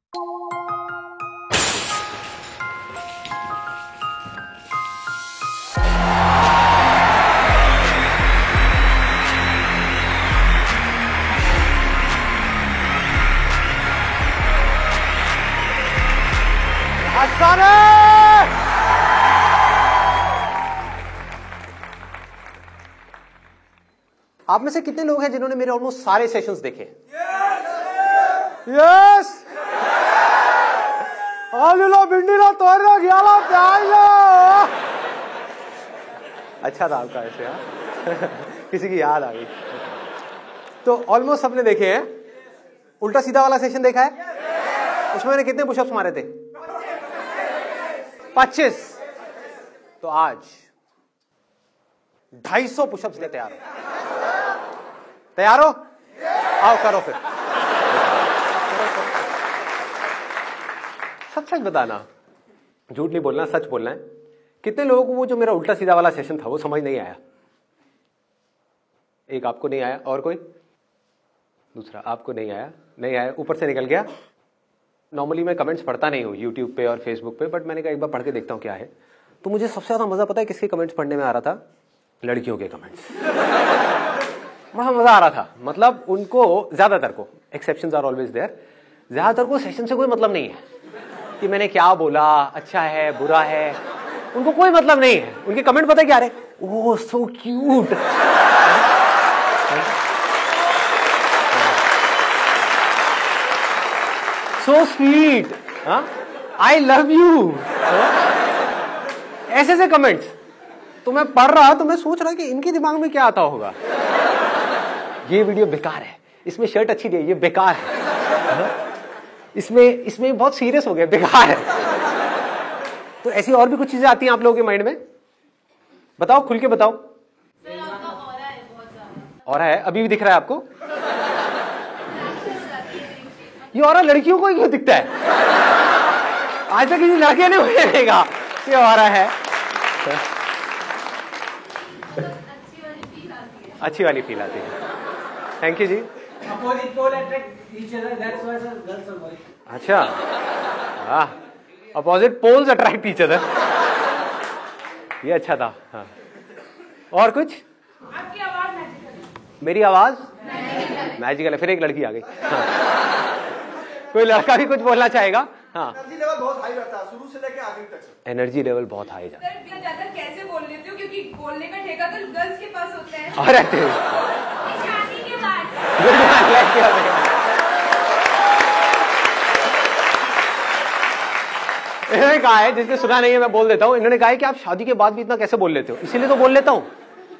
आप में से कितने लोग हैं जिन्होंने मेरे ऑलमोस्ट सारे सेशंस देखे? यस। आलूला भिंडीला तोरला ग्याला प्याजला। अच्छा था आपका ऐसे, हाँ। किसी की याद आ गई। तो ऑलमोस्ट सबने देखे हैं। उल्टा सीधा वाला सेशन देखा है? उसमें मैंने कितने पुशअप्स मारे थे? 25। तो आज 250 पुशअप्स ले तैयार हो? तैयार हो? आओ करो फिर। सच बताना, झूठ नहीं बोलना, सच बोलना है। कितने लोगों को वो जो मेरा उल्टा सीधा वाला सेशन था वो समझ नहीं आया? एक आपको नहीं आया, और कोई? दूसरा आपको नहीं आया, नहीं आया, ऊपर से निकल गया। नॉर्मली मैं कमेंट्स पढ़ता नहीं हूँ यूट्यूब पे और फेसबुक पे, बट मैंने कहा एक बार पढ़ के देखता हूँ क्या है। तो मुझे सबसे ज्यादा मजा पता है किसके कमेंट्स पढ़ने में आ रहा था? लड़कियों के कमेंट्स। बड़ा मजा आ रहा था। मतलब उनको, ज्यादातर को, एक्सेप्शंस आर ऑलवेज देयर, ज्यादातर को सेशन से कोई मतलब नहीं है कि मैंने क्या बोला, अच्छा है बुरा है, उनको कोई मतलब नहीं है। उनके कमेंट पता है क्या रहे? Oh so cute, so sweet, I love you, ऐसे से कमेंट्स। तो मैं पढ़ रहा, तो मैं सोच रहा कि इनके दिमाग में क्या आता होगा। ये वीडियो बेकार है, इसमें शर्ट अच्छी नहीं है, ये बेकार है, इसमें बहुत सीरियस हो गया, बेकार है। तो ऐसी और भी कुछ चीजें आती हैं आप लोगों के माइंड में? बताओ, खुल के बताओ। ऑरा है, अभी भी दिख रहा है आपको? ये ऑरा लड़कियों को ही क्यों दिखता है? आज तक किसी लड़के ने मुझे देखा ये ऑरा है। अच्छी वाली फील आती है। थैंक यू जी। अच्छा, हाँ, opposite poles attract each other, ये अच्छा था। हाँ, और कुछ? आपकी आवाज मैजिकल। मेरी आवाज मैजिकल है। फिर एक लड़की आ गई। हाँ। कोई लड़का भी कुछ बोलना चाहेगा? हाँ। एनर्जी लेवल बहुत हाई रहता है शुरू से लेकर आखिर तक। एनर्जी लेवल बहुत हाई जाता है। सर ज्यादा कैसे बोल लेते हो? क्योंकि बोलने का ठेका तो गर्ल्स के पास होता है। अरे शादी के बाद इन्होंने कहा है, जिसने सुना नहीं है मैं बोल देता हूँ, इन्होंने कहा है कि आप शादी के बाद भी इतना कैसे बोल लेते हो? इसीलिए तो बोल लेता हूँ,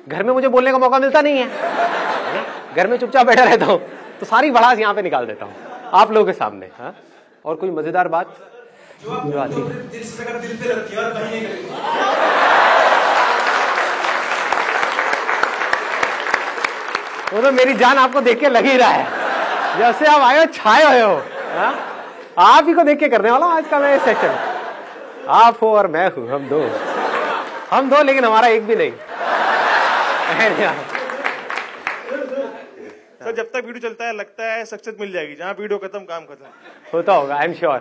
घर में मुझे बोलने का मौका मिलता नहीं है, घर में चुपचाप बैठा रहता हूँ, तो सारी भड़ास यहाँ पे निकाल देता हूँ आप लोगों के सामने। हाँ, और कोई मजेदार बात जो आती है? वो तो मेरी जान आपको देख के लग ही रहा है, जैसे आप आए हो छाए हुए हो। हाँ? आप ही को देख के करने वाला हूं आज का मैं सेशन। आप हो और मैं हूं, हम दो लेकिन हमारा एक भी नहीं। सर जब तक वीडियो चलता है लगता है सक्सेस मिल जाएगी, जहाँ वीडियो खत्म काम खत्म होता होगा। आई एम श्योर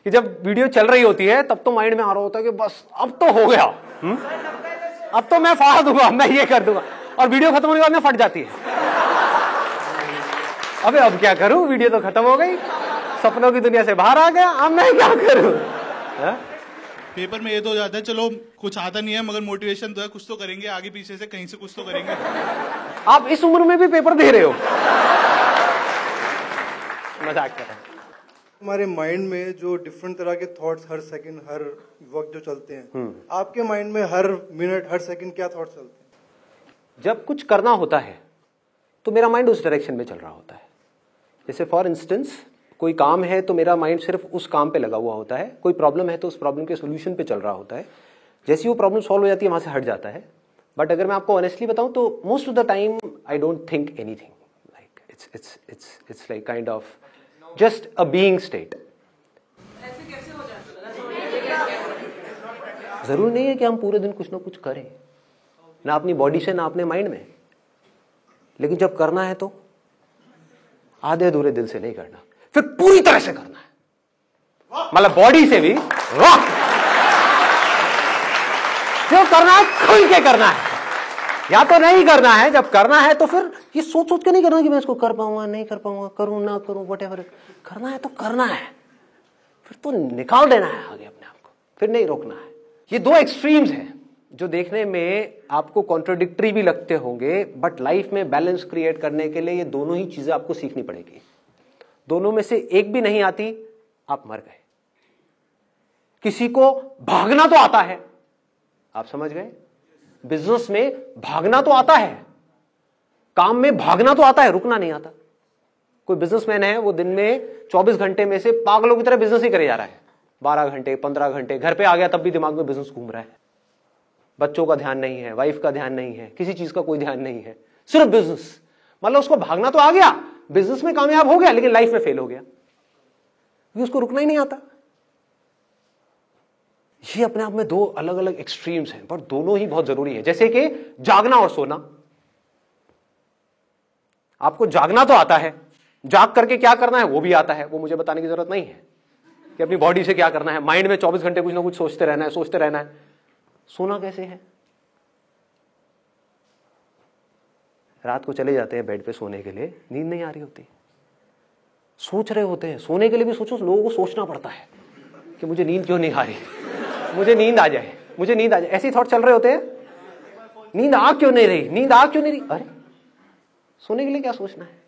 कि जब वीडियो चल रही होती है तब तो माइंड में आ रहा होता है कि बस अब तो हो गया, अब तो मैं फाड़ दूंगा, मैं ये कर दूंगा, और वीडियो खत्म होने के बाद में फट जाती है। अबे अब क्या करूं, वीडियो तो खत्म हो गई, सपनों की दुनिया से बाहर आ गया, अब मैं क्या करूं? पेपर में ये तो हो जाता है, चलो कुछ आता नहीं है मगर मोटिवेशन तो है, कुछ तो करेंगे, आगे पीछे से कहीं से कुछ तो करेंगे। आप इस उम्र में भी पेपर दे रहे हो? मजाक कर रहे हैं। हमारे माइंड में जो डिफरेंट तरह के थॉट्स हर सेकंड हर वक्त जो चलते हैं, आपके माइंड में हर मिनट हर सेकंड क्या थॉट्स चलते हैं? जब कुछ करना होता है तो मेरा माइंड उस डायरेक्शन में चल रहा होता है। जैसे फॉर इंस्टेंस कोई काम है तो मेरा माइंड सिर्फ उस काम पे लगा हुआ होता है, कोई प्रॉब्लम है तो उस प्रॉब्लम के सोल्यूशन पे चल रहा होता है। जैसे वो प्रॉब्लम सॉल्व हो जाती है वहां से हट जाता है। बट अगर मैं आपको ऑनेस्टली बताऊं तो most of the time I don't think anything, like it's like kind of just a being state. जरूरी नहीं है कि हम पूरे दिन कुछ ना कुछ करें, ना अपनी बॉडी से ना अपने माइंड में, लेकिन जब करना है तो आधे अधूरे दिल से नहीं करना, फिर पूरी तरह से करना है। मतलब बॉडी से भी रॉक। जो करना है खुल के करना है, या तो नहीं करना है। जब करना है तो फिर ये सोच सोच के नहीं करना कि मैं इसको कर पाऊंगा नहीं कर पाऊंगा, करूं ना करूं, व्हाटएवर। करना है तो करना है, फिर तो निकाल देना है आगे अपने आप को, फिर नहीं रोकना है। ये दो एक्सट्रीम्स हैं जो देखने में आपको कॉन्ट्रोडिक्टरी भी लगते होंगे, बट लाइफ में बैलेंस क्रिएट करने के लिए ये दोनों ही चीजें आपको सीखनी पड़ेगी। दोनों में से एक भी नहीं आती, आप मर गए। किसी को भागना तो आता है, आप समझ गए। बिजनेस में भागना तो आता है, काम में भागना तो आता है, रुकना नहीं आता। कोई बिजनेसमैन है, वो दिन में 24 घंटे में से पागलों की तरह बिजनेस ही करे जा रहा है। 12 घंटे 15 घंटे घर पे आ गया तब भी दिमाग में बिजनेस घूम रहा है। बच्चों का ध्यान नहीं है, वाइफ का ध्यान नहीं है, किसी चीज का कोई ध्यान नहीं है, सिर्फ बिजनेस। मतलब उसको भागना तो आ गया, बिजनेस में कामयाब हो गया, लेकिन लाइफ में फेल हो गया क्योंकि उसको रुकना ही नहीं आता। ये अपने आप में दो अलग अलग एक्सट्रीम्स हैं, पर दोनों ही बहुत जरूरी है। जैसे कि जागना और सोना। आपको जागना तो आता है, जाग करके क्या करना है वो भी आता है, वो मुझे बताने की जरूरत नहीं है कि अपनी बॉडी से क्या करना है। माइंड में 24 घंटे कुछ ना कुछ सोचते रहना है, सोचते रहना है। सोना कैसे है? रात को चले जाते हैं बेड पे सोने के लिए, नींद नहीं आ रही होती, सोच रहे होते हैं। सोने के लिए भी सोचो, लोगों को सोचना पड़ता है कि मुझे नींद क्यों नहीं आ रही, मुझे नींद आ जाए, मुझे नींद आ जाए। ऐसे थॉट चल रहे होते हैं, नींद आ क्यों नहीं रही, नींद आ क्यों नहीं रही। अरे सोने के लिए क्या सोचना है?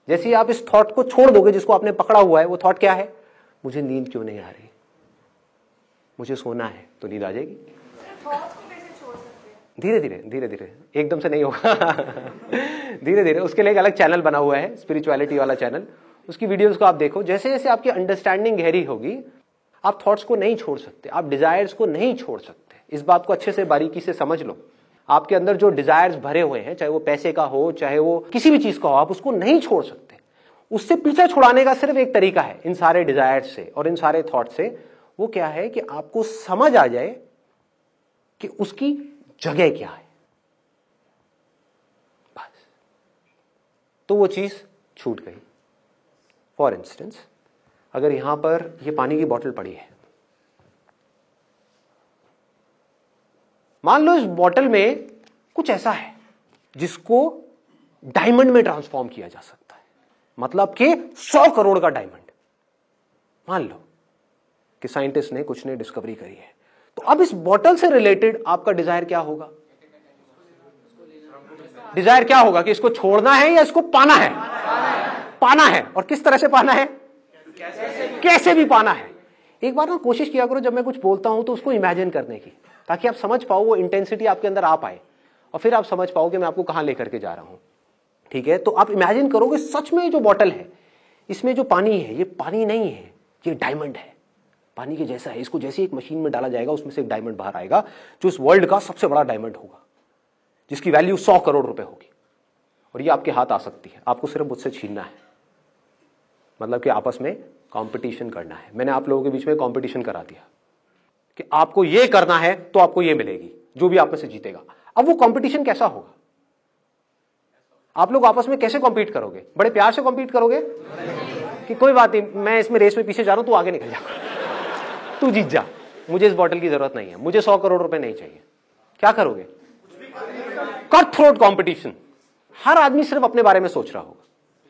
जैसे ही आप इस थॉट को छोड़ दोगे जिसको आपने पकड़ा हुआ है, वो थॉट क्या है? मुझे नींद क्यों नहीं आ रही, मुझे सोना है, तो नींद आ जाएगी। धीरे धीरे धीरे धीरे, एकदम से नहीं होगा धीरे धीरे। उसके लिए एक अलग चैनल बना हुआ है, स्पिरिचुअलिटी वाला चैनल, उसकी वीडियोस को आप देखो। जैसे जैसे आपकी अंडरस्टैंडिंग गहरी होगी, आप थॉट्स को नहीं छोड़ सकते, आप डिजायर्स को नहीं छोड़ सकते। इस बात को अच्छे से बारीकी से समझ लो। आपके अंदर जो डिजायर्स भरे हुए हैं, चाहे वो पैसे का हो, चाहे वो किसी भी चीज का हो, आप उसको नहीं छोड़ सकते। उससे पीछा छुड़ाने का सिर्फ एक तरीका है, इन सारे डिजायर्स से और इन सारे थॉट से। वो क्या है कि आपको समझ आ जाए कि उसकी जगह क्या है, बस। तो वो चीज छूट गई। फॉर इंस्टेंस, अगर यहां पर ये पानी की बोतल पड़ी है, मान लो इस बोतल में कुछ ऐसा है जिसको डायमंड में ट्रांसफॉर्म किया जा सकता है, मतलब कि 100 करोड़ का डायमंड। मान लो कि साइंटिस्ट ने कुछ ने डिस्कवरी करी है, तो अब इस बोतल से रिलेटेड आपका डिजायर क्या होगा? डिजायर क्या होगा कि इसको छोड़ना है या इसको पाना है? पाना है। और किस तरह से पाना है? कैसे भी पाना है। एक बार ना कोशिश किया करो जब मैं कुछ बोलता हूं तो उसको इमेजिन करने की, ताकि आप समझ पाओ, वो इंटेंसिटी आपके अंदर आ पाए, और फिर आप समझ पाओ कि मैं आपको कहां लेकर के जा रहा हूं। ठीक है, तो आप इमेजिन करोगे सच में जो बोतल है, इसमें जो पानी है, ये पानी नहीं है, ये डायमंड है, पानी के जैसा है। इसको जैसे एक मशीन में डाला जाएगा, उसमें से एक डायमंड बाहर आएगा, जो इस वर्ल्ड का सबसे बड़ा डायमंड होगा, जिसकी वैल्यू 100 करोड़ रुपए होगी। और ये आपके हाथ आ सकती है, आपको सिर्फ मुझसे छीनना है। मतलब कि आपस में कंपटीशन करना है। मैंने आप लोगों के बीच में कंपटीशन करा दिया कि आपको ये करना है तो आपको ये मिलेगी, जो भी आप में से जीतेगा। अब वो कंपटीशन कैसा होगा? आप लोग आपस में कैसे कॉम्पीट करोगे? बड़े प्यार से कॉम्पीट करोगे कि कोई बात नहीं, मैं इसमें रेस में पीछे जा रहा हूं, तू आगे निकल जा, तू जीत जा, मुझे इस बॉटल की जरूरत नहीं है, मुझे 100 करोड़ रुपए नहीं चाहिए। क्या करोगे? Cut throat competition. हर आदमी सिर्फ अपने बारे में सोच रहा होगा।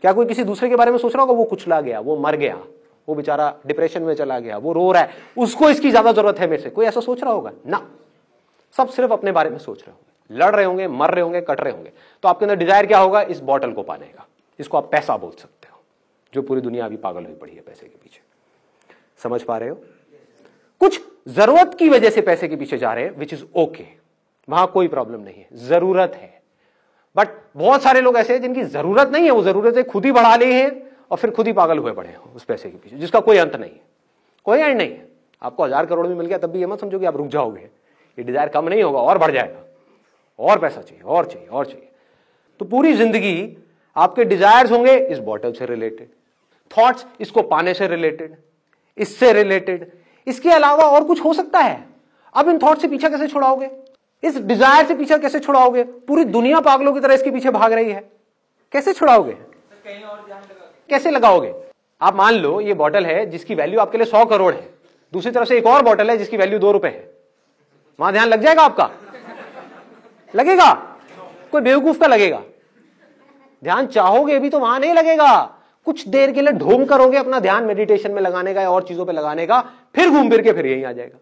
क्या कोई किसी दूसरे के बारे में सोच रहा होगा? वो कुचला गया, वो मर गया, वो बेचारा डिप्रेशन में चला गया, वो रो रहा है, उसको इसकी ज्यादा जरूरत है मेरे से, कोई ऐसा सोच रहा होगा? ना, सब सिर्फ अपने बारे में सोच रहे होंगे, लड़ रहे होंगे, मर रहे होंगे, कट रहे होंगे। तो आपके अंदर डिजायर क्या होगा? इस बॉटल को पाने का। इसको आप पैसा बोल सकते हो, जो पूरी दुनिया अभी पागल हुई पड़ी है पैसे के पीछे। समझ पा रहे हो? कुछ जरूरत की वजह से पैसे के पीछे जा रहे हैं, विच इज ओके, वहां कोई प्रॉब्लम नहीं है, जरूरत है। बट बहुत सारे लोग ऐसे हैं जिनकी जरूरत नहीं है, वो जरूरतें खुद ही बढ़ा ली हैं और फिर खुद ही पागल हुए पड़े हैं उस पैसे के पीछे, जिसका कोई अंत नहीं है, कोई एंड नहीं है। आपको 1000 करोड़ में मिल गया तब भी ये मत समझो कि आप रुक जाओगे, ये डिजायर कम नहीं होगा, और बढ़ जाएगा, और पैसा चाहिए, और चाहिए, और चाहिए। तो पूरी जिंदगी आपके डिजायर्स होंगे इस बॉटल से रिलेटेड, थॉट्स इसको पाने से रिलेटेड, इससे रिलेटेड, इसके अलावा और कुछ हो सकता है। अब इन थॉट से पीछा कैसे छुड़ाओगे? इस डिजायर से पीछा कैसे छुड़ाओगे? पूरी दुनिया पागलों की तरह इसके पीछे भाग रही है, कैसे छुड़ाओगे? कैसे लगाओगे? आप मान लो ये बॉटल है जिसकी वैल्यू आपके लिए 100 करोड़ है, दूसरी तरफ से एक और बॉटल है जिसकी वैल्यू 2 रुपए है, वहां ध्यान लग जाएगा आपका? लगेगा? कोई बेवकूफ का लगेगा। ध्यान चाहोगे भी तो वहां नहीं लगेगा। कुछ देर के लिए ढोंग करोगे अपना ध्यान मेडिटेशन में लगाने का या और चीजों पे लगाने का, फिर घूम फिर के फिर यहीं आ जाएगा।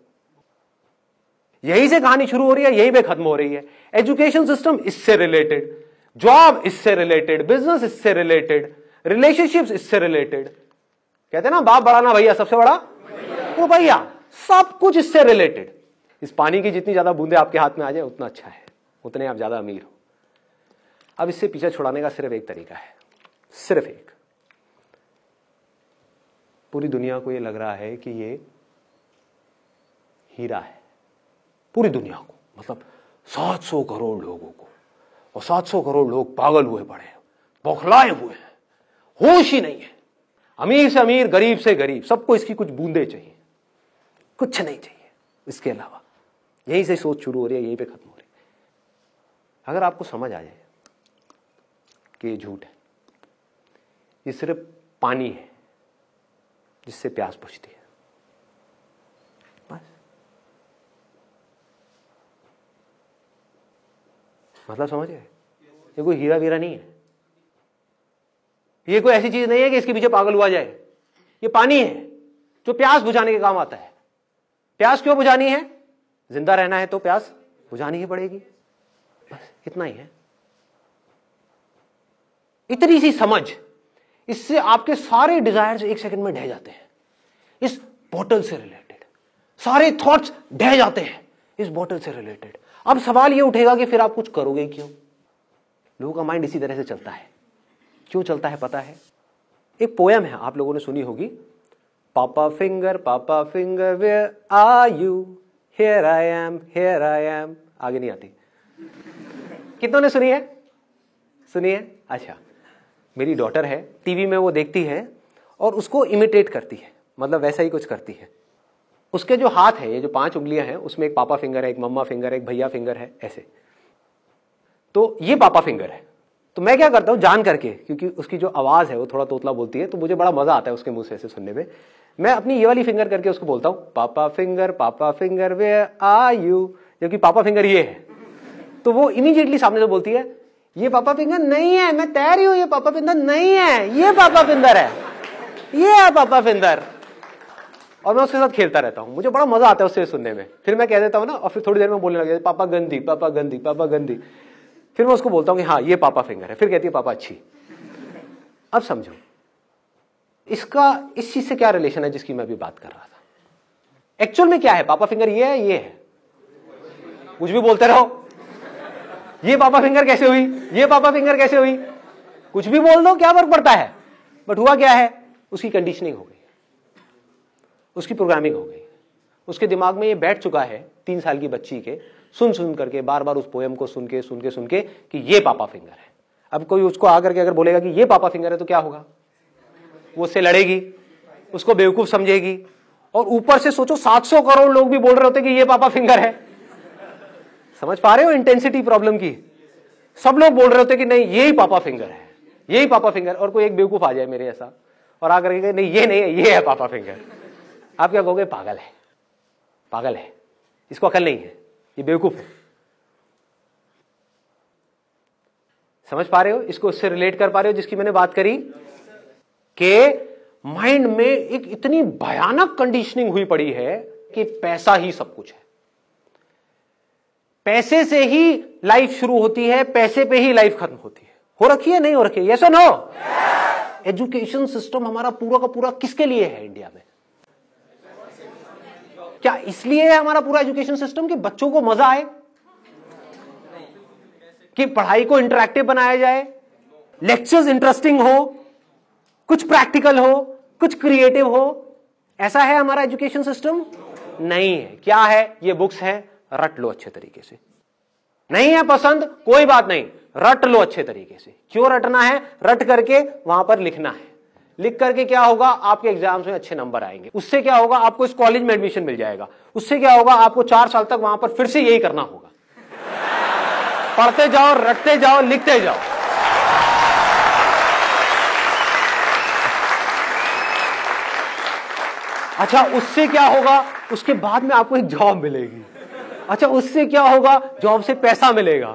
यहीं से कहानी शुरू हो रही है, यहीं पे खत्म हो रही है। एजुकेशन सिस्टम इससे रिलेटेड, जॉब इससे रिलेटेड, बिजनेस इससे रिलेटेड, रिलेशनशिप्स इससे रिलेटेड। कहते हैं ना बाप बड़ा ना भैया, सबसे बड़ा वो भैया, सब कुछ इससे रिलेटेड। इस पानी की जितनी ज्यादा बूंदे आपके हाथ में आ जाए उतना अच्छा है, उतने आप ज्यादा अमीर हो। अब इससे पीछे छुड़ाने का सिर्फ एक तरीका है, सिर्फ एक। पूरी दुनिया को ये लग रहा है कि ये हीरा है, पूरी दुनिया को, मतलब 700 करोड़ लोगों को, और 700 करोड़ लोग पागल हुए पड़े हैं, बौखलाए हुए हैं, होश ही नहीं है। अमीर से अमीर, गरीब से गरीब, सबको इसकी कुछ बूंदे चाहिए, कुछ नहीं चाहिए इसके अलावा। यहीं से सोच शुरू हो रही है, यहीं पे खत्म हो रही है। अगर आपको समझ आ जाए कि ये झूठ है, ये सिर्फ पानी है जिससे प्यास बुझती है, बस। मतलब समझ गए? ये कोई हीरा वीरा नहीं है, ये कोई ऐसी चीज नहीं है कि इसके पीछे पागल हुआ जाए। ये पानी है जो प्यास बुझाने के काम आता है। प्यास क्यों बुझानी है? जिंदा रहना है तो प्यास बुझानी ही पड़ेगी, बस इतना ही है। इतनी सी समझ, इससे आपके सारे डिजायर्स एक सेकंड में ढह जाते हैं। इस बोतल से रिलेटेड सारे थॉट्स ढह जाते हैं, इस बोतल से रिलेटेड। अब सवाल यह उठेगा कि फिर आप कुछ करोगे क्यों? लोगों का माइंड इसी तरह से चलता है। क्यों चलता है पता है? एक पोयम है, आप लोगों ने सुनी होगी, papa finger where are you, here I am. आगे नहीं आती। कितनों ने सुनी है? सुनी है? अच्छा, मेरी डॉटर है, टीवी में वो देखती है और उसको इमिटेट करती है, मतलब वैसा ही कुछ करती है। उसके जो हाथ है, ये जो 5 उंगलियां हैं, उसमें एक पापा फिंगर है, एक मम्मा फिंगर है, एक भैया फिंगर है, ऐसे। तो ये पापा फिंगर है। तो मैं क्या करता हूं जान करके, क्योंकि उसकी जो आवाज है वो थोड़ा तोतला बोलती है, तो मुझे बड़ा मजा आता है उसके मुंह से ऐसे सुनने में। मैं अपनी ये वाली फिंगर करके उसको बोलता हूं, पापा फिंगर वेयर आर यू, जबकि पापा फिंगर ये है। तो वो इमीडिएटली सामने से बोलती है, ये पापा फिंगर नहीं है, मैं तैयार ही हूं, ये पापा फिंगर नहीं है, ये पापा फिंगर है, ये है पापा फिंगर। और मैं उसके साथ खेलता रहता हूं, मुझे बड़ा मजा आता है उससे सुनने में। फिर मैं कह देता हूं ना, और फिर थोड़ी देर में बोलने लगे पापा गंदी, पापा गंदी, पापा गंदी। फिर मैं उसको बोलता हूं कि हाँ ये पापा फिंगर है, फिर कहती है पापा अच्छी। अब समझो इसका इस चीज से क्या रिलेशन है जिसकी मैं अभी बात कर रहा था। एक्चुअल में क्या है? पापा फिंगर ये है, ये है, कुछ भी बोलते रहो। ये पापा फिंगर कैसे हुई, ये पापा फिंगर कैसे हुई, कुछ भी बोल दो, क्या फर्क पड़ता है। बट हुआ क्या है, उसकी कंडीशनिंग हो गई, उसकी प्रोग्रामिंग हो गई, उसके दिमाग में ये बैठ चुका है 3 साल की बच्ची के, सुन सुन करके, बार बार उस पोएम को सुन के कि ये पापा फिंगर है। अब कोई उसको आकर के अगर बोलेगा कि ये पापा फिंगर है तो क्या होगा? वो उससे लड़ेगी, उसको बेवकूफ समझेगी। और ऊपर से सोचो 700 करोड़ लोग भी बोल रहे होते कि ये पापा फिंगर है। समझ पा रहे हो इंटेंसिटी प्रॉब्लम की? सब लोग बोल रहे होते कि नहीं यही पापा फिंगर है, यही पापा फिंगर। और कोई एक बेवकूफ आ जाए मेरे ऐसा और आकर के नहीं ये नहीं है, ये है पापा फिंगर। आप क्या कहोगे? पागल है, पागल है, इसको अकल नहीं है, ये बेवकूफ है। समझ पा रहे हो? इसको इससे रिलेट कर पा रहे हो जिसकी मैंने बात करी कि माइंड में एक इतनी भयानक कंडीशनिंग हुई पड़ी है कि पैसा ही सब कुछ है, पैसे से ही लाइफ शुरू होती है, पैसे पे ही लाइफ खत्म होती है। हो रखी है, नहीं हो रखी है? यस और नो? एजुकेशन सिस्टम हमारा पूरा का पूरा किसके लिए है इंडिया में? क्या इसलिए है हमारा पूरा एजुकेशन सिस्टम कि बच्चों को मजा आए, कि पढ़ाई को इंटरैक्टिव बनाया जाए, लेक्चर्स इंटरेस्टिंग हो, कुछ प्रैक्टिकल हो, कुछ क्रिएटिव हो? ऐसा है हमारा एजुकेशन सिस्टम? नहीं है। क्या है? ये बुक्स है, रट लो अच्छे तरीके से। नहीं है पसंद, कोई बात नहीं, रट लो अच्छे तरीके से। क्यों रटना है? रट करके वहां पर लिखना है। लिख करके क्या होगा? आपके एग्जाम्स में अच्छे नंबर आएंगे। उससे क्या होगा? आपको इस कॉलेज में एडमिशन मिल जाएगा। उससे क्या होगा? आपको 4 साल तक वहां पर फिर से यही करना होगा, पढ़ते जाओ, रटते जाओ, लिखते जाओ। अच्छा उससे क्या होगा, उसके बाद में आपको एक जॉब मिलेगी। अच्छा उससे क्या होगा, जॉब से पैसा मिलेगा।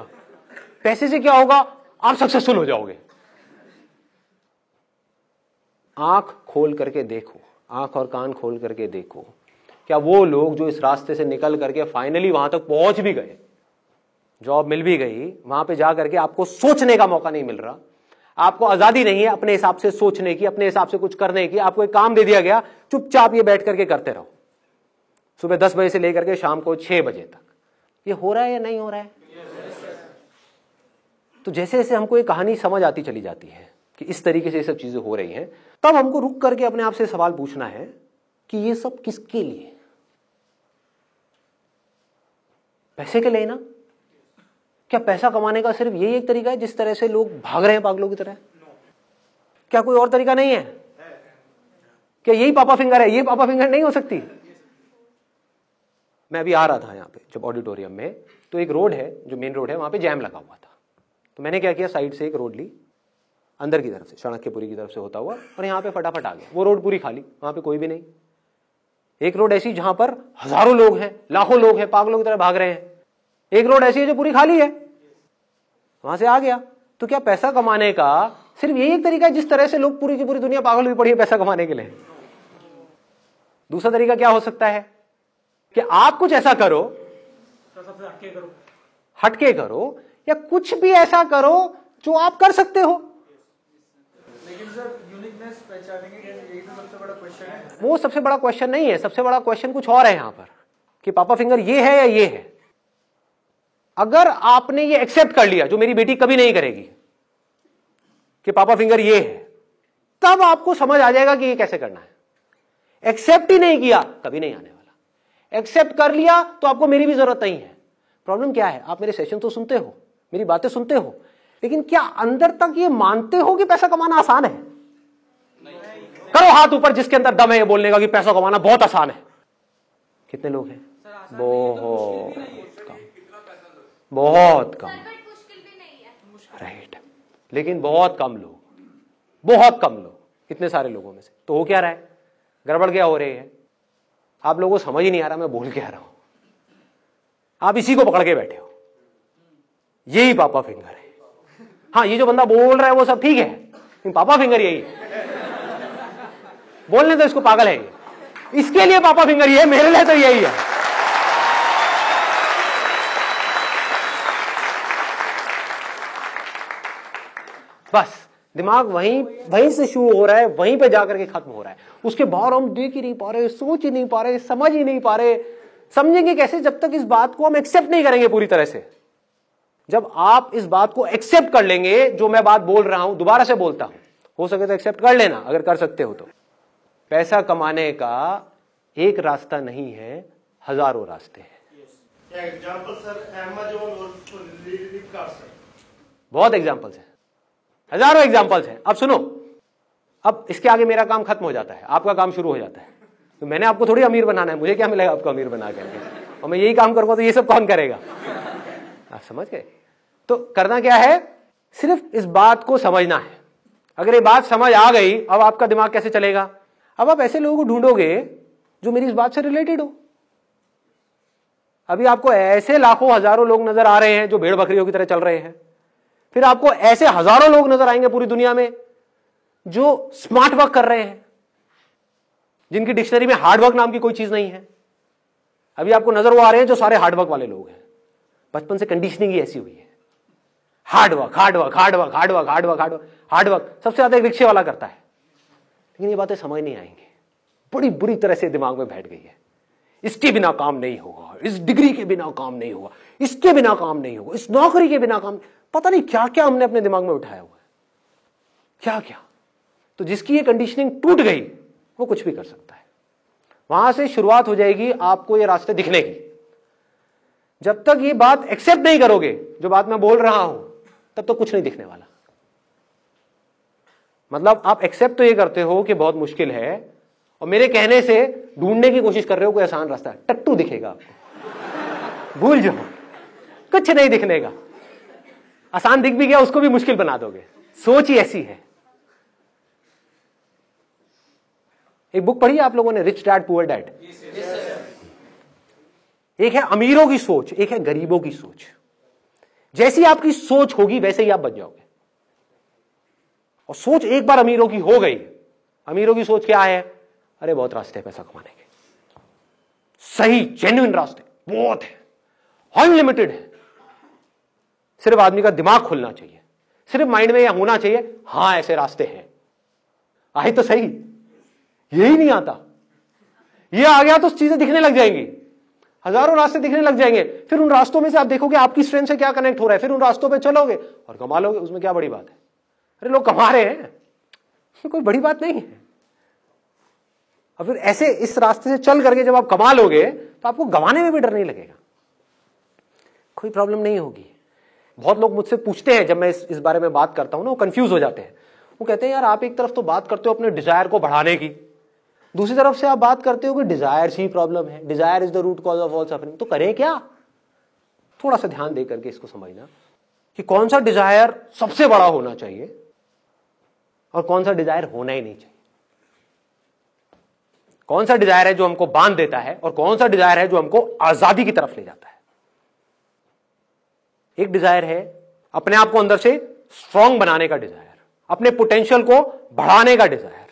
पैसे से क्या होगा, आप सक्सेसफुल हो जाओगे। आंख खोल करके देखो, आंख और कान खोल करके देखो, क्या वो लोग जो इस रास्ते से निकल करके फाइनली वहां तक पहुंच भी गए, जॉब मिल भी गई, वहां पे जा करके आपको सोचने का मौका नहीं मिल रहा, आपको आजादी नहीं है अपने हिसाब से सोचने की, अपने हिसाब से कुछ करने की, आपको एक काम दे दिया गया, चुपचाप ये बैठ करके करते रहो सुबह 10 बजे से लेकर के शाम को 6 बजे तक। ये हो रहा है या नहीं हो रहा है? तो जैसे जैसे हमको ये कहानी समझ आती चली जाती है कि इस तरीके से ये सब चीजें हो रही हैं, तब हमको रुक करके अपने आप से सवाल पूछना है कि ये सब किसके लिए? पैसे के लिए ना? क्या पैसा कमाने का सिर्फ यही एक तरीका है जिस तरह से लोग भाग रहे हैं पागलों की तरह? क्या कोई और तरीका नहीं है? क्या यही पापा फिंगर है? ये पापा फिंगर नहीं हो सकती। मैं अभी आ रहा था यहाँ पे जब ऑडिटोरियम में, तो एक रोड है जो मेन रोड है, वहां पे जैम लगा हुआ था। तो मैंने क्या किया, साइड से एक रोड ली अंदर की तरफ से, चाणक्यपुरी की तरफ से होता हुआ, और यहाँ पे फटाफट आ गया। वो रोड पूरी खाली, वहां पे कोई भी नहीं। एक रोड ऐसी जहां पर हजारों लोग हैं, लाखों लोग हैं, पागलों की तरह भाग रहे हैं। एक रोड ऐसी है जो पूरी खाली है, वहां से आ गया। तो क्या पैसा कमाने का सिर्फ यही एक तरीका है जिस तरह से लोग पूरी की पूरी दुनिया पागल हुई पड़ी है पैसा कमाने के लिए? दूसरा तरीका क्या हो सकता है कि आप कुछ ऐसा करो, हटके करो, या कुछ भी ऐसा करो जो आप कर सकते हो। लेकिन सर यूनिकनेस पहचानेंगे कैसे, यही तो सबसे बड़ा क्वेश्चन है। वो सबसे बड़ा क्वेश्चन नहीं है, सबसे बड़ा क्वेश्चन कुछ और है यहां पर कि पापा फिंगर ये है या ये है। अगर आपने ये एक्सेप्ट कर लिया, जो मेरी बेटी कभी नहीं करेगी, कि पापा फिंगर ये है, तब आपको समझ आ जाएगा कि ये कैसे करना है। एक्सेप्ट ही नहीं किया, कभी नहीं आने वाला। एक्सेप्ट कर लिया तो आपको मेरी भी जरूरत नहीं है। प्रॉब्लम क्या है, आप मेरे सेशन तो सुनते हो, मेरी बातें सुनते हो, लेकिन क्या अंदर तक ये मानते हो कि पैसा कमाना आसान है? करो हाथ ऊपर जिसके अंदर दम है ये बोलने का कि पैसा कमाना बहुत आसान है। कितने लोग हैं? बहुत कम, बहुत कम। राइट, लेकिन बहुत कम लोग, बहुत कम लोग, इतने सारे लोगों में से। तो हो क्या रहा है, गड़बड़ क्या हो रही है? आप लोगों को समझ ही नहीं आ रहा मैं बोल क्या रहा हूं। आप इसी को पकड़ के बैठे हो, यही पापा फिंगर है। हाँ, ये जो बंदा बोल रहा है वो सब ठीक है, लेकिन पापा फिंगर यही है। बोलने तो इसको पागल है ये, इसके लिए पापा फिंगर ये है, मेरे लिए तो यही है। बस दिमाग वहीं से शुरू हो रहा है, वहीं पे जाकर के खत्म हो रहा है। उसके बाहर हम देख ही नहीं पा रहे, सोच ही नहीं पा रहे, समझ ही नहीं पा रहे। समझेंगे कैसे जब तक इस बात को हम एक्सेप्ट नहीं करेंगे पूरी तरह से। जब आप इस बात को एक्सेप्ट कर लेंगे, जो मैं बात बोल रहा हूं दोबारा से बोलता हूं, हो सके तो एक्सेप्ट कर लेना अगर कर सकते हो तो। पैसा कमाने का एक रास्ता नहीं है, हजारों रास्ते हैं। एग्जांपल सर, अमेज़न और फ्लिपकार्ट सर, बहुत एग्जांपल्स हैं, हजारों एग्जांपल्स हैं। अब सुनो, अब इसके आगे मेरा काम खत्म हो जाता है, आपका काम शुरू हो जाता है। तो मैंने आपको थोड़ी अमीर बनाना है, मुझे क्या मिलेगा आपको अमीर बना करके, और मैं यही काम करूंगा तो ये सब कौन करेगा? आप समझ गए? तो करना क्या है, सिर्फ इस बात को समझना है। अगर ये बात समझ आ गई, अब आपका दिमाग कैसे चलेगा? अब आप ऐसे लोगों को ढूंढोगे जो मेरी इस बात से रिलेटेड हो। अभी आपको ऐसे लाखों हजारों लोग नजर आ रहे हैं जो भेड़ बकरियों की तरह चल रहे हैं, फिर आपको ऐसे हजारों लोग नजर आएंगे पूरी दुनिया में जो स्मार्ट वर्क कर रहे हैं, जिनकी डिक्शनरी में हार्डवर्क नाम की कोई चीज नहीं है। अभी आपको नजर वो आ रहे हैं जो सारे हार्डवर्क वाले लोग हैं, बचपन से कंडीशनिंग ही ऐसी हुई है, hard work hard work hard work hard work hard work hard work hard work. सबसे ज्यादा एक रिक्शे वाला करता है, लेकिन ये बातें समझ नहीं आएंगी, बड़ी बुरी तरह से दिमाग में बैठ गई है। इसके बिना काम नहीं होगा, इस डिग्री के बिना काम नहीं होगा, इसके बिना काम नहीं होगा, इस नौकरी के बिना काम, पता नहीं क्या क्या हमने अपने दिमाग में उठाया हुआ है, क्या क्या। तो जिसकी ये कंडीशनिंग टूट गई वो कुछ भी कर सकता है। वहां से शुरुआत हो जाएगी आपको ये रास्ते दिखने की। जब तक ये बात एक्सेप्ट नहीं करोगे, जो बात मैं बोल रहा हूं, तब तो कुछ नहीं दिखने वाला। मतलब आप एक्सेप्ट तो ये करते हो कि बहुत मुश्किल है, और मेरे कहने से ढूंढने की कोशिश कर रहे हो कोई आसान रास्ता। टट्टू दिखेगा आपको, भूल जाओ, कुछ नहीं दिखने का। आसान दिख भी गया उसको भी मुश्किल बना दोगे, सोच ही ऐसी है। एक बुक पढ़ी है आप लोगों ने, रिच डैड पुअर डैड? एक है अमीरों की सोच, एक है गरीबों की सोच। जैसी आपकी सोच होगी वैसे ही आप बन जाओगे। और सोच एक बार अमीरों की हो गई, अमीरों की सोच क्या है? अरे बहुत रास्ते हैं पैसा कमाने के, सही जेन्युइन रास्ते बहुत है, अनलिमिटेड है, सिर्फ आदमी का दिमाग खुलना चाहिए, सिर्फ माइंड में यह होना चाहिए हां ऐसे रास्ते हैं। आए तो सही, यही नहीं आता, ये आ गया तो चीजें दिखने लग जाएंगी, हजारों रास्ते दिखने लग जाएंगे। फिर उन रास्तों में से आप देखोगे आपकी स्ट्रेंथ से क्या कनेक्ट हो रहा है, फिर उन रास्तों पे चलोगे और कमा लोगे। उसमें क्या बड़ी बात है? अरे लोग कमा रहे हैं, उसमें कोई बड़ी बात नहीं है। और फिर ऐसे इस रास्ते से चल करके जब आप कमा लोगे तो आपको गंवाने में भी डर नहीं लगेगा, कोई प्रॉब्लम नहीं होगी। बहुत लोग मुझसे पूछते हैं जब मैं इस बारे में बात करता हूं ना, वो कंफ्यूज हो जाते हैं। वो कहते हैं यार आप एक तरफ तो बात करते हो अपने डिजायर को बढ़ाने की, दूसरी तरफ से आप बात करते हो कि डिजायर ही प्रॉब्लम है, desire is the root cause of all suffering. तो करें क्या? थोड़ा सा ध्यान दे करके इसको समझना कि कौन सा डिजायर सबसे बड़ा होना चाहिए और कौन सा डिजायर होना ही नहीं चाहिए। कौन सा डिजायर है जो हमको बांध देता है और कौन सा डिजायर है जो हमको आजादी की तरफ ले जाता है। एक डिजायर है अपने आप को अंदर से स्ट्रांग बनाने का डिजायर, अपने पोटेंशियल को बढ़ाने का डिजायर।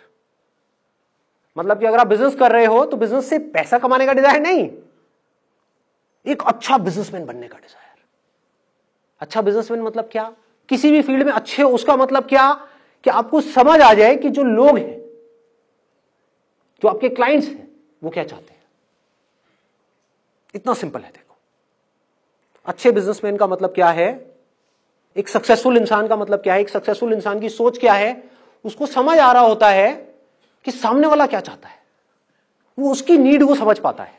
मतलब कि अगर आप बिजनेस कर रहे हो तो बिजनेस से पैसा कमाने का डिजायर नहीं, एक अच्छा बिजनेसमैन बनने का डिजायर। अच्छा बिजनेसमैन मतलब क्या? किसी भी फील्ड में अच्छे हो, उसका मतलब क्या कि आपको समझ आ जाए कि जो लोग हैं, जो आपके क्लाइंट्स हैं, वो क्या चाहते हैं। इतना सिंपल है। देखो, अच्छे बिजनेसमैन का मतलब क्या है, एक सक्सेसफुल इंसान का मतलब क्या है, एक सक्सेसफुल इंसान की सोच क्या है, उसको समझ आ रहा होता है कि सामने वाला क्या चाहता है, वो उसकी नीड को समझ पाता है।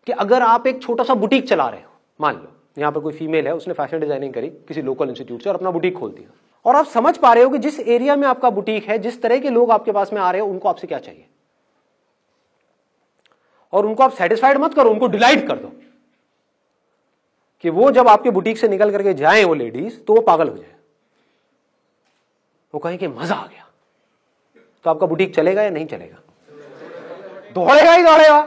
कि अगर आप एक छोटा सा बुटीक चला रहे हो, मान लो यहां पर कोई फीमेल है, उसने फैशन डिजाइनिंग करी किसी लोकल इंस्टीट्यूट से और अपना बुटीक खोल दिया, और आप समझ पा रहे हो कि जिस एरिया में आपका बुटीक है, जिस तरह के लोग आपके पास में आ रहे हो, उनको आपसे क्या चाहिए, और उनको आप सेटिस्फाइड मत करो, उनको डिलाइट कर दो कि वो जब आपके बुटीक से निकल करके जाएं वो लेडीज, तो वो पागल हो जाए, वो कहें कि मजा आ गया। तो आपका बुटीक चलेगा या नहीं चलेगा? दौड़ेगा ही दौड़ेगा।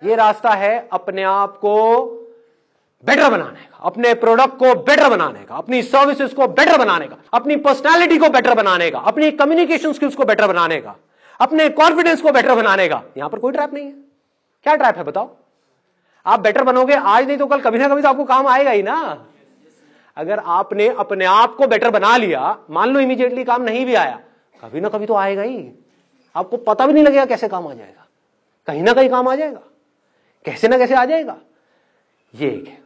ये रास्ता है अपने आप को बेटर बनाने का, अपने प्रोडक्ट को बेटर बनाने का, अपनी सर्विसेज को बेटर बनाने का, अपनी पर्सनालिटी को बेटर बनाने का, अपनी कम्युनिकेशन स्किल्स को बेटर बनाने का, अपने कॉन्फिडेंस को बेटर बनाने का। यहां पर कोई ट्रैप नहीं है। क्या ट्रैप है बताओ? आप बेटर बनोगे आज नहीं तो कल, कभी ना कभी तो आपको काम आएगा ही ना। अगर आपने अपने आप को बेटर बना लिया, मान लो इमीडिएटली काम नहीं भी आया, कभी ना कभी तो आएगा ही। आपको पता भी नहीं लगेगा कैसे काम आ जाएगा, कहीं ना कहीं काम आ जाएगा, कैसे ना कैसे आ जाएगा। ये एक है।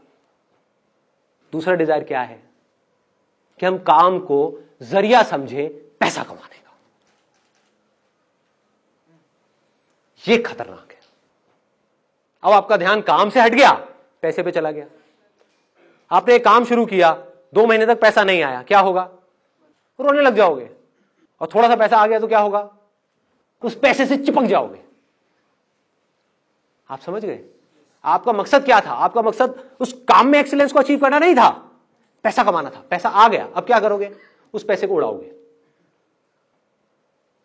दूसरा डिजायर क्या है कि हम काम को जरिया समझे पैसा कमाने का। ये खतरनाक है। अब आपका ध्यान काम से हट गया, पैसे पे चला गया। आपने एक काम शुरू किया, 2 महीने तक पैसा नहीं आया, क्या होगा? रोने लग जाओगे। और थोड़ा सा पैसा आ गया तो क्या होगा? उस पैसे से चिपक जाओगे। आप समझ गए? आपका मकसद क्या था? आपका मकसद उस काम में एक्सीलेंस को अचीव करना नहीं था, पैसा कमाना था। पैसा आ गया, अब क्या करोगे? उस पैसे को उड़ाओगे।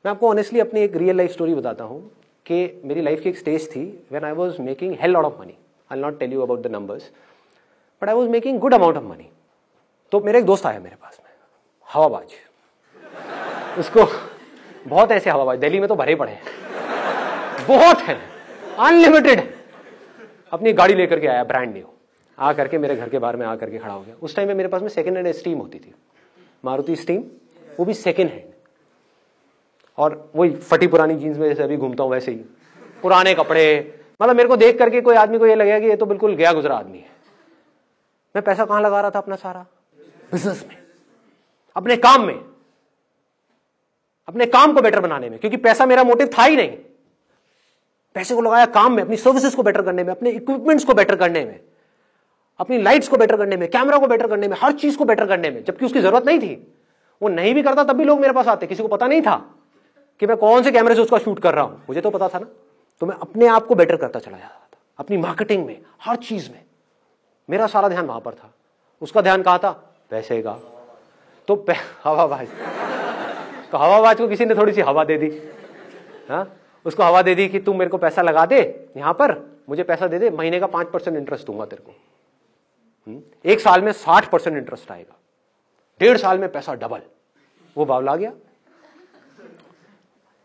मैं आपको ऑनेस्टली अपनी एक रियल लाइफ स्टोरी बताता हूं कि मेरी लाइफ की एक स्टेज थी when I was making hell lot of money. I will not tell you about the numbers, but I was making good amount of money. तो मेरा एक दोस्त आया मेरे पास में, हवाबाज। उसको बहुत ऐसे हवाबाज दिल्ली में तो भरे पड़े हैं, बहुत है, अनलिमिटेड। अपनी गाड़ी लेकर के आया ब्रांड न्यू, आ करके मेरे घर के बाहर में आ करके खड़ा हो गया। उस टाइम में मेरे पास में सेकंड हैंड स्टीम होती थी, मारुति स्टीम, वो भी सेकंड हैंड, और वही फटी पुरानी जीन्स में जैसे अभी घूमता हूं वैसे ही, पुराने कपड़े। मतलब मेरे को देख करके कोई आदमी को ये लगेगा कि ये तो बिल्कुल गया गुजरा आदमी है। मैं पैसा कहां लगा रहा था अपना? सारा बिजनेस में, अपने काम में, अपने काम को बेटर बनाने में, क्योंकि पैसा मेरा मोटिव था ही नहीं। पैसे को लगाया काम में, अपनी सर्विसेज को बेटर करने में, अपने इक्विपमेंट्स को बेटर करने में, अपनी लाइट्स को बेटर करने में, कैमरा को बेटर करने में, हर चीज को बेटर करने में, जबकि उसकी जरूरत नहीं थी। वो नहीं भी करता तब भी लोग मेरे पास आते, किसी को पता नहीं था कि मैं कौन से कैमरे से उसका शूट कर रहा हूं, मुझे तो पता था ना। तो मैं अपने आप को बेटर करता चला जाता था, अपनी मार्केटिंग में, हर चीज में। मेरा सारा ध्यान वहां पर था, उसका ध्यान कहां था? पैसे का। तो हवाबाज, तो हवाबाज को किसी ने थोड़ी सी हवा दे दी, हाँ, उसको हवा दे दी कि तू मेरे को पैसा लगा दे यहां पर, मुझे पैसा दे दे, महीने का 5% इंटरेस्ट दूंगा तेरे को। 1 साल में 60% इंटरेस्ट आएगा, 1.5 साल में पैसा डबल। वो बावला गया।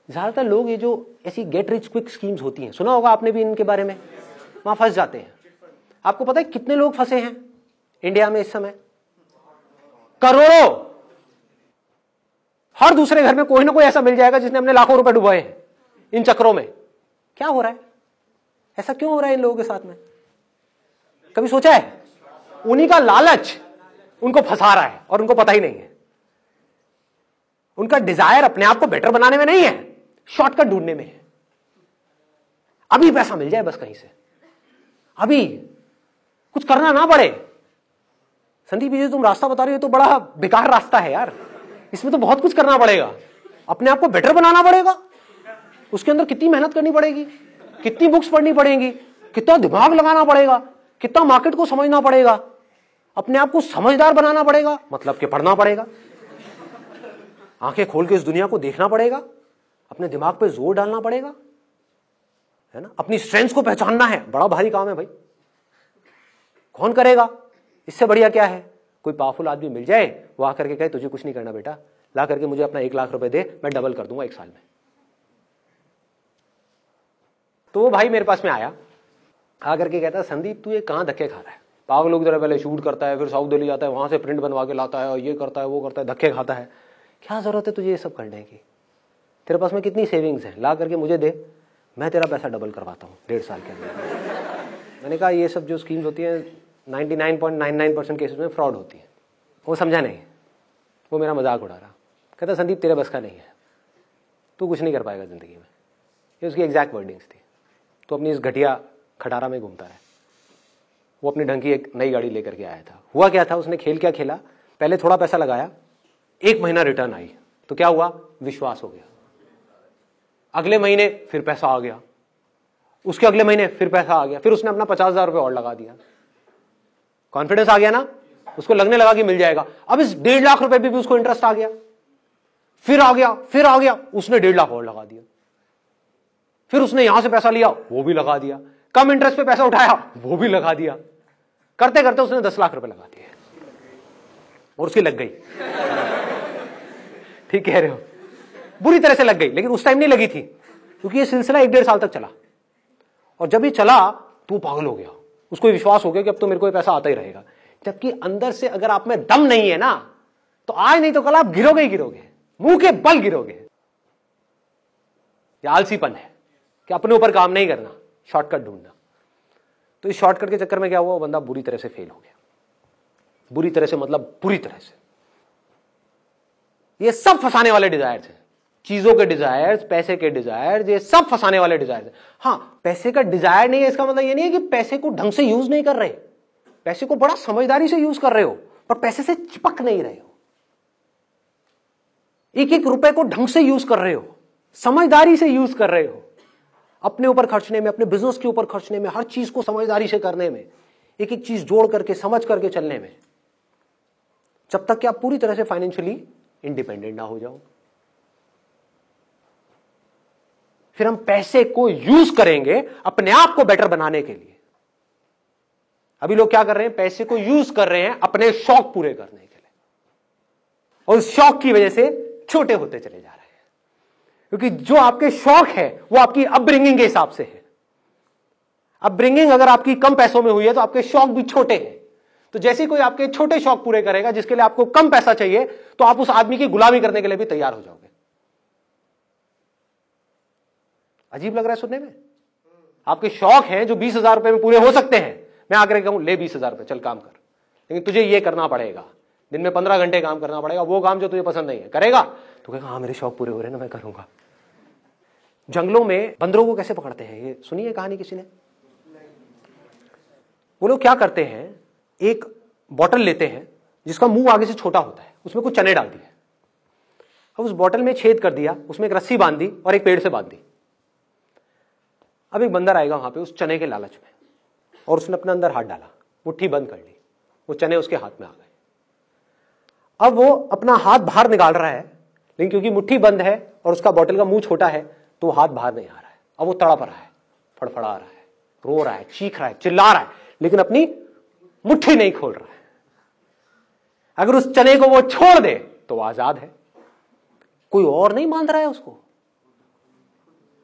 ज्यादातर लोग ये जो ऐसी गेट रिच क्विक स्कीम्स होती हैं, सुना होगा आपने भी इनके बारे में, वहां फंस जाते हैं। आपको पता है कितने लोग फंसे हैं इंडिया में इस समय? करोड़ों। हर दूसरे घर में कोई ना कोई ऐसा मिल जाएगा जिसने अपने लाखों रुपए डुबाए हैं इन चक्रों में। क्या हो रहा है? ऐसा क्यों हो रहा है इन लोगों के साथ में? कभी सोचा है? उन्हीं का लालच उनको फंसा रहा है और उनको पता ही नहीं है। उनका डिजायर अपने आप को बेटर बनाने में नहीं है, शॉर्टकट ढूंढने में है। अभी पैसा मिल जाए बस कहीं से, अभी कुछ करना ना पड़े। संदीप जी तुम रास्ता बता रहे हो तो बड़ा बेकार रास्ता है यार, इसमें तो बहुत कुछ करना पड़ेगा, अपने आप को बेटर बनाना पड़ेगा। उसके अंदर कितनी मेहनत करनी पड़ेगी, कितनी बुक्स पढ़नी पड़ेंगी, कितना दिमाग लगाना पड़ेगा, कितना मार्केट को समझना पड़ेगा, अपने आप को समझदार बनाना पड़ेगा, मतलब कि पढ़ना पड़ेगा, आंखें खोल के इस दुनिया को देखना पड़ेगा, अपने दिमाग पे जोर डालना पड़ेगा, है ना, अपनी स्ट्रेंथ्स को पहचानना है। बड़ा भारी काम है भाई, कौन करेगा? इससे बढ़िया क्या है, कोई पावरफुल आदमी मिल जाए, वो आकर के कहे तुझे कुछ नहीं करना बेटा, ला करके मुझे अपना 1 लाख रुपए दे, मैं डबल कर दूंगा 1 साल में। तो वो भाई मेरे पास में आया, आकर के कहता संदीप तू ये कहां धक्के खा रहा है? पागलों की तरह पहले शूट करता है, फिर साउथ दिल्ली जाता है, वहां से प्रिंट बनवा के लाता है, और ये करता है वो करता है, धक्के खाता है। क्या जरूरत है तुझे ये सब करने की? तेरे पास में कितनी सेविंग्स है, ला करके मुझे दे, मैं तेरा पैसा डबल करवाता हूँ 1.5 साल के अंदर। मैंने कहा ये सब जो स्कीम्स होती है 99.99% केसेस में फ्रॉड होती है। वो समझा नहीं, वो मेरा मजाक उड़ा रहा। कहता संदीप तेरे बस का नहीं है, तू कुछ नहीं कर पाएगा जिंदगी में। ये उसकी एग्जैक्ट वर्डिंग्स थी। तो अपनी इस घटिया खटारा में घूमता है। वो अपनी ढंग की एक नई गाड़ी लेकर के आया था। हुआ क्या था, उसने खेल क्या खेला, पहले थोड़ा पैसा लगाया, 1 महीना रिटर्न आई तो क्या हुआ, विश्वास हो गया। अगले महीने फिर पैसा आ गया, उसके अगले महीने फिर पैसा आ गया, फिर उसने अपना 50,000 रुपये और लगा दिया। कॉन्फिडेंस आ गया ना, उसको लगने लगा कि मिल जाएगा। अब इस 1.5 लाख रुपए भी उसको इंटरेस्ट आ गया, फिर आ गया, फिर आ गया, उसने 1.5 लाख और लगा दिया। फिर उसने यहां से पैसा लिया, वो भी लगा दिया, कम इंटरेस्ट पे पैसा उठाया, वो भी लगा दिया। करते करते उसने 10 लाख रुपए लगा दिए और उसकी लग गई। ठीक कह रहे हो, बुरी तरह से लग गई, लेकिन उस टाइम नहीं लगी थी क्योंकि ये सिलसिला 1-1.5 साल तक चला। और जब ये चला तो पागल हो गया, उसको विश्वास हो गया कि अब तो मेरे को ये पैसा आता ही रहेगा। जबकि अंदर से अगर आप में दम नहीं है ना, तो आज नहीं तो कल आप गिरोगे ही गिरोगे, मुंह के बल गिरोगे। ये आलसीपन है कि अपने ऊपर काम नहीं करना, शॉर्टकट ढूंढना। तो इस शॉर्टकट के चक्कर में क्या हुआ, वो बंदा बुरी तरह से फेल हो गया। बुरी तरह से मतलब बुरी तरह से। ये सब फंसाने वाले डिजायर्स हैं, चीजों के डिजायर्स, पैसे के डिजायर्स, ये सब फंसाने वाले डिजायर्स हैं। हाँ, पैसे का डिजायर नहीं है इसका मतलब ये नहीं है कि पैसे को ढंग से यूज नहीं कर रहे, पैसे को बड़ा समझदारी से यूज कर रहे हो, पर पैसे से चिपक नहीं रहे हो। 1-1 रुपए को ढंग से यूज कर रहे हो, समझदारी से यूज कर रहे हो, अपने ऊपर खर्चने में, अपने बिजनेस के ऊपर खर्चने में, हर चीज को समझदारी से करने में, एक एक चीज जोड़ करके समझ करके चलने में, जब तक कि आप पूरी तरह से फाइनेंशियली इंडिपेंडेंट ना हो जाओ। फिर हम पैसे को यूज करेंगे अपने आप को बेटर बनाने के लिए। अभी लोग क्या कर रहे हैं, पैसे को यूज कर रहे हैं अपने शौक पूरे करने के लिए, और उस शौक की वजह से छोटे होते चले जा रहे हैं। क्योंकि जो आपके शौक है वो आपकी अपब्रिंगिंग के हिसाब से है। अपब्रिंगिंग अगर आपकी कम पैसों में हुई है तो आपके शौक भी छोटे हैं। तो जैसे कोई आपके छोटे शौक पूरे करेगा जिसके लिए आपको कम पैसा चाहिए, तो आप उस आदमी की गुलामी करने के लिए भी तैयार हो जाओगे। अजीब लग रहा है सुनने में? आपके शौक हैं जो 20,000 रुपए में पूरे हो सकते हैं, मैं आकर कहूं ले 20,000 रुपए, चल काम कर, लेकिन तुझे ये करना पड़ेगा, दिन में 15 घंटे काम करना पड़ेगा, वो काम जो तुझे पसंद नहीं है करेगा, तो कहेगा हाँ मेरे शौक पूरे हो रहे हैं ना, मैं करूंगा। जंगलों में बंदरों को कैसे पकड़ते हैं, ये सुनी है कहानी किसी ने? वो लोग क्या करते हैं, एक बॉटल लेते हैं जिसका मुंह आगे से छोटा होता है, उसमें कुछ चने डाल दिए, अब उस बॉटल में छेद कर दिया, उसमें एक रस्सी बांध दी और एक पेड़ से बांध दी। अब एक बंदर आएगा वहां पे उस चने के लालच में, और उसने अपने अंदर हाथ डाला, मुट्ठी बंद कर ली, वो चने उसके हाथ में आ गए। अब वो अपना हाथ बाहर निकाल रहा है, लेकिन क्योंकि मुट्ठी बंद है और उसका बॉटल का मुंह छोटा है, तो वो हाथ बाहर नहीं आ रहा है, अब वो तड़प रहा है, फड़फड़ा रहा है, रो रहा है, चीख रहा है, चिल्ला रहा है, लेकिन अपनी मुट्ठी नहीं खोल रहा है। अगर उस चने को वो छोड़ दे तो वो आजाद है। कोई और नहीं बांध रहा है उसको,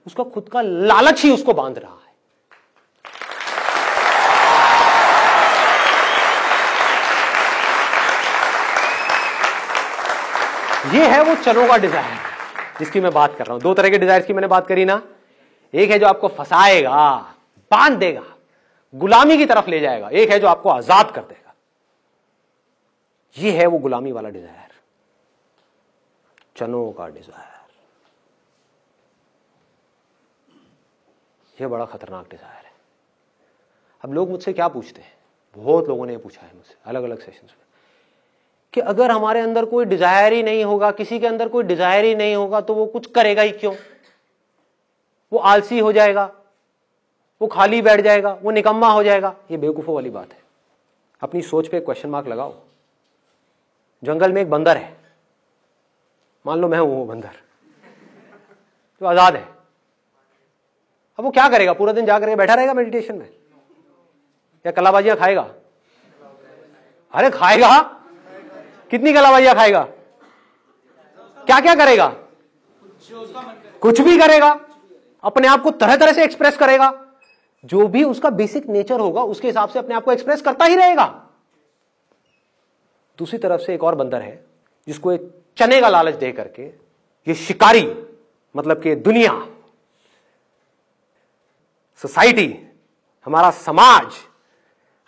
उसका खुद का लालच ही उसको बांध रहा है। ये है वो चनों का डिजायर जिसकी मैं बात कर रहा हूं। दो तरह के डिजायर की मैंने बात करी ना, एक है जो आपको फंसाएगा, बांध देगा, गुलामी की तरफ ले जाएगा, एक है जो आपको आजाद कर देगा। ये है वो गुलामी वाला डिजायर, चनों का डिजायर। ये बड़ा खतरनाक डिजायर है। अब लोग मुझसे क्या पूछते हैं, बहुत लोगों ने पूछा है मुझसे अलग अलग सेशंस में, कि अगर हमारे अंदर कोई डिजायर ही नहीं होगा, किसी के अंदर कोई डिजायर ही नहीं होगा, तो वो कुछ करेगा ही क्यों? वो आलसी हो जाएगा, वो खाली बैठ जाएगा, वो निकम्मा हो जाएगा। ये बेवकूफों वाली बात है। अपनी सोच पे क्वेश्चन मार्क लगाओ। जंगल में एक बंदर है, मान लो मैं हूं वो बंदर, तो आजाद है। अब वो क्या करेगा? पूरा दिन जा करके बैठा रहेगा मेडिटेशन में, या कलाबाजियां खाएगा? अरे खाएगा, कितनी कलाबाजियां खाएगा? क्या क्या करेगा? कुछ भी करेगा, अपने आप को तरह तरह से एक्सप्रेस करेगा। जो भी उसका बेसिक नेचर होगा उसके हिसाब से अपने आप को एक्सप्रेस करता ही रहेगा। दूसरी तरफ से एक और बंदर है जिसको एक चने का लालच दे करके ये शिकारी, मतलब कि दुनिया, सोसाइटी, हमारा समाज,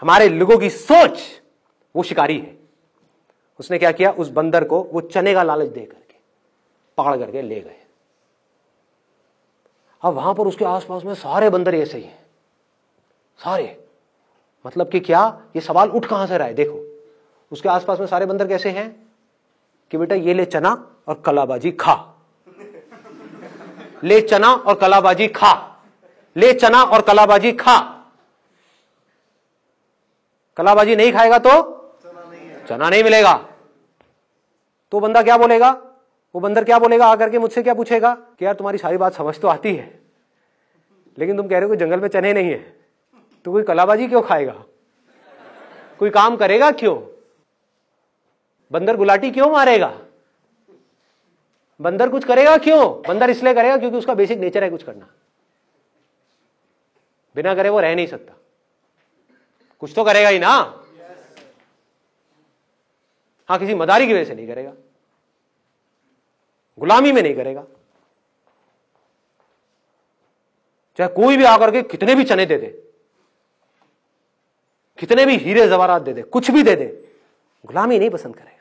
हमारे लोगों की सोच, वो शिकारी है। उसने क्या किया? उस बंदर को वो चने का लालच दे करके पकड़ करके ले गए। अब वहां पर उसके आसपास में सारे बंदर ऐसे ही हैं, सारे। मतलब कि क्या? ये सवाल उठ कहां से रहा है? देखो, उसके आसपास में सारे बंदर कैसे हैं कि बेटा ये ले चना और कलाबाजी खा, ले चना और कलाबाजी खा, ले चना और कलाबाजी खा। कलाबाजी नहीं खाएगा तो चना नहीं मिलेगा। तो बंदा क्या बोलेगा? वो बंदर क्या बोलेगा? आकर के मुझसे क्या पूछेगा कि यार तुम्हारी सारी बात समझ तो आती है, लेकिन तुम कह रहे हो कि जंगल में चने नहीं है, तो कोई कलाबाजी क्यों खाएगा? कोई काम करेगा क्यों? बंदर गुलाटी क्यों मारेगा? बंदर कुछ करेगा क्यों? बंदर इसलिए करेगा क्योंकि उसका बेसिक नेचर है कुछ करना। बिना करे वो रह नहीं सकता, कुछ तो करेगा ही ना। हाँ, किसी मदारी की वजह से नहीं करेगा, गुलामी में नहीं करेगा। चाहे कोई भी आकर के कितने भी चने दे दे, कितने भी हीरे जवाहरात दे दे, कुछ भी दे दे, गुलामी नहीं पसंद करेगा।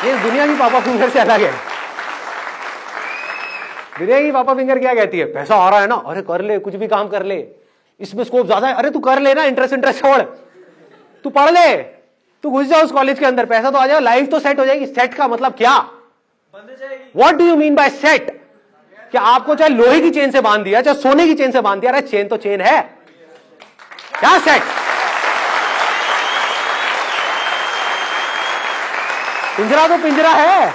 ये दुनिया की पापा फिंगर से अलग है। दुनिया की पापा फिंगर क्या कहती है? पैसा आ रहा है ना, अरे कर ले, कुछ भी काम कर ले, इसमें स्कोप ज्यादा है, अरे तू कर ले ना, इंटरेस्ट छोड़, तू पढ़ ले, तू घुस जा उस कॉलेज के अंदर, पैसा तो आ जाएगा, लाइफ तो सेट हो जाएगी। सेट का मतलब क्या? What do you mean by set? क्या आपको चाहे लोहे की चेन से बांध दिया, चाहे सोने की चेन से बांध दिया, अरे चेन तो चेन है, क्या सेट? पिंजरा तो पिंजरा है।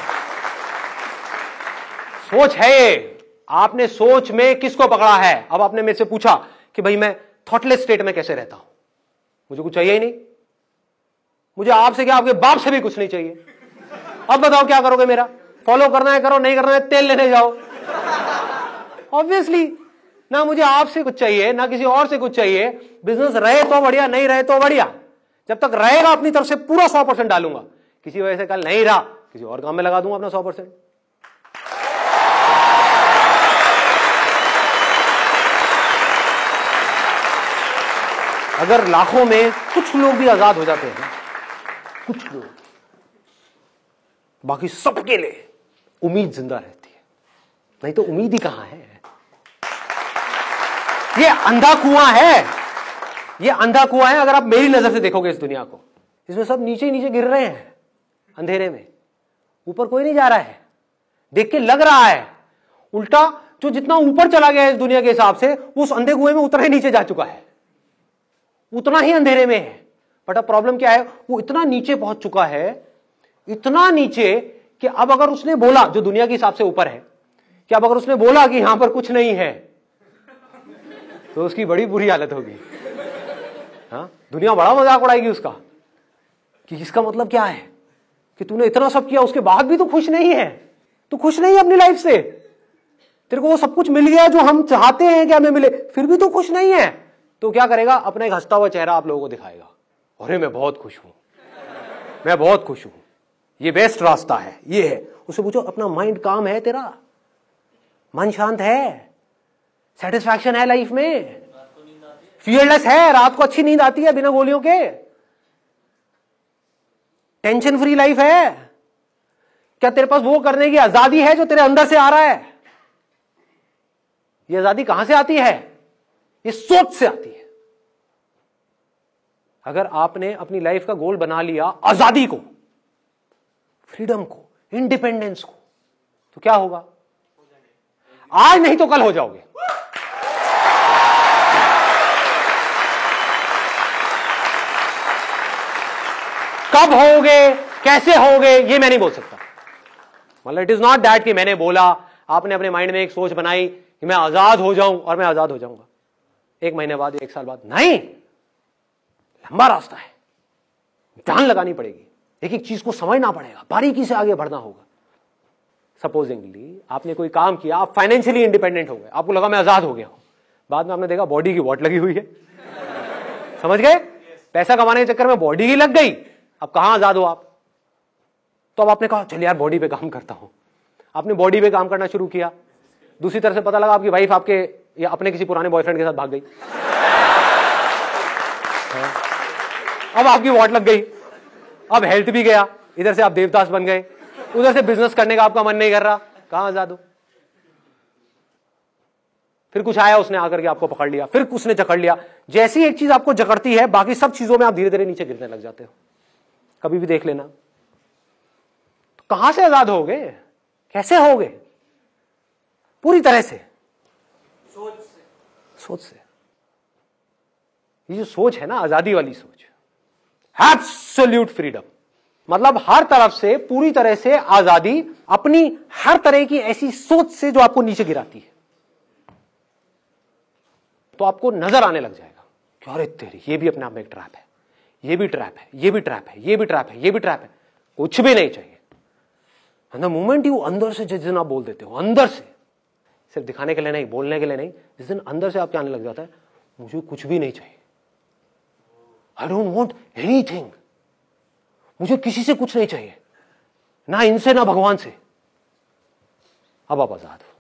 सोच है ये। आपने सोच में किसको पकड़ा है? अब आपने मेरे से पूछा कि भाई मैं थॉटलेस स्टेट में कैसे रहता हूं, मुझे कुछ चाहिए ही नहीं, मुझे आपसे क्या, आपके बाप से भी कुछ नहीं चाहिए। अब बताओ क्या करोगे? मेरा फॉलो करना है करो, नहीं करना है तेल लेने जाओ। ऑब्वियसली ना मुझे आपसे कुछ चाहिए ना किसी और से कुछ चाहिए। बिजनेस रहे तो बढ़िया, नहीं रहे तो बढ़िया। जब तक रहेगा अपनी तरफ से पूरा 100% डालूंगा। किसी वजह से कल नहीं रहा, किसी और काम में लगा दूंगा अपना 100%। अगर लाखों में कुछ लोग भी आजाद हो जाते हैं, कुछ लोग, बाकी सबके लिए उम्मीद जिंदा रहती है। नहीं तो उम्मीद ही कहां है? ये अंधा कुआं है, ये अंधा कुआं है। अगर आप मेरी नजर से देखोगे इस दुनिया को, इसमें सब नीचे ही नीचे गिर रहे हैं अंधेरे में, ऊपर कोई नहीं जा रहा है। देख के लग रहा है उल्टा, जो जितना ऊपर चला गया है इस दुनिया के हिसाब से, वो उस अंधे कुएं में उतना ही नीचे जा चुका है, उतना ही अंधेरे में है। बट अब प्रॉब्लम क्या है, वो इतना नीचे पहुंच चुका है, इतना नीचे कि अब अगर उसने बोला, जो दुनिया के हिसाब से ऊपर है, कि अब अगर उसने बोला कि यहां पर कुछ नहीं है, तो उसकी बड़ी बुरी हालत होगी। हाँ, दुनिया बड़ा मजाक उड़ाएगी उसका कि इसका मतलब क्या है कि तूने इतना सब किया, उसके बाद भी तू खुश नहीं है, तू खुश नहीं है अपनी लाइफ से, तेरे को वो सब कुछ मिल गया जो हम चाहते हैं कि हमें मिले, फिर भी तू खुश नहीं है। तो क्या करेगा, अपना एक हंसता हुआ चेहरा आप लोगों को दिखाएगा, अरे मैं बहुत खुश हूं, मैं बहुत खुश हूं, ये बेस्ट रास्ता है, ये है। उससे पूछो अपना माइंड काम है, तेरा मन शांत है, सेटिस्फैक्शन है लाइफ में, फियरलेस है, रात को अच्छी नींद आती है बिना गोलियों के, टेंशन फ्री लाइफ है, क्या तेरे पास वो करने की आजादी है जो तेरे अंदर से आ रहा है? ये आजादी कहां से आती है? ये सोच से आती है। अगर आपने अपनी लाइफ का गोल बना लिया आजादी को, फ्रीडम को, इंडिपेंडेंस को, तो क्या होगा? आज नहीं तो कल हो जाओगे। कब होगे, कैसे होगे, ये मैं नहीं बोल सकता। मतलब इट इज नॉट दैट कि मैंने बोला, आपने अपने माइंड में एक सोच बनाई कि मैं आजाद हो जाऊं और मैं आजाद हो जाऊंगा 1 महीने बाद, 1 साल बाद, नहीं। लंबा रास्ता है, जान लगानी पड़ेगी, एक एक चीज को समझना पड़ेगा, बारीकी से आगे बढ़ना होगा। सपोजिंगली आपने कोई काम किया, आप फाइनेंशियली इंडिपेंडेंट हो गए, आपको लगा मैं आजाद हो गया हूं, बाद में आपने देखा बॉडी की वॉट लगी हुई है। समझ गए? पैसा कमाने के चक्कर में बॉडी ही लग गई, अब कहां आजाद हो आप? तो अब आपने कहा चल यार बॉडी पे काम करता हूं, आपने बॉडी पे काम करना शुरू किया, दूसरी तरफ से पता लगा आपकी वाइफ आपके या अपने किसी पुराने बॉयफ्रेंड के साथ भाग गई, अब आपकी वॉट लग गई, अब हेल्थ भी गया, इधर से आप देवदास बन गए, उधर से बिजनेस करने का आपका मन नहीं कर रहा, कहां आजाद हो? फिर कुछ आया, उसने आकर के आपको पकड़ लिया, फिर उसने जकड़ लिया। जैसी एक चीज आपको जकड़ती है, बाकी सब चीजों में आप धीरे धीरे नीचे गिरने लग जाते हो। कभी भी देख लेना, तो कहां से आजाद होगे, कैसे होगे? पूरी तरह से सोच से। ये जो सोच है ना, आजादी वाली सोच, एब्सोल्यूट फ्रीडम, मतलब हर तरफ से पूरी तरह से आजादी, अपनी हर तरह की ऐसी सोच से जो आपको नीचे गिराती है। तो आपको नजर आने लग जाएगा कि अरे तेरी, ये भी अपने आप में एक ट्रैप है, ये भी ट्रैप है, ये भी ट्रैप है, ये भी ट्रैप है, ये भी ट्रैप है। कुछ भी नहीं चाहिए। द मोमेंट यू अंदर से जिस दिन आप बोल देते हो, अंदर से, सिर्फ दिखाने के लिए नहीं, बोलने के लिए नहीं, जिस दिन अंदर से आपके आने लग जाता है मुझे कुछ भी नहीं चाहिए, आई डोंट वॉन्ट एनीथिंग, मुझे किसी से कुछ नहीं चाहिए, ना इनसे ना भगवान से, अब आप आजाद हो।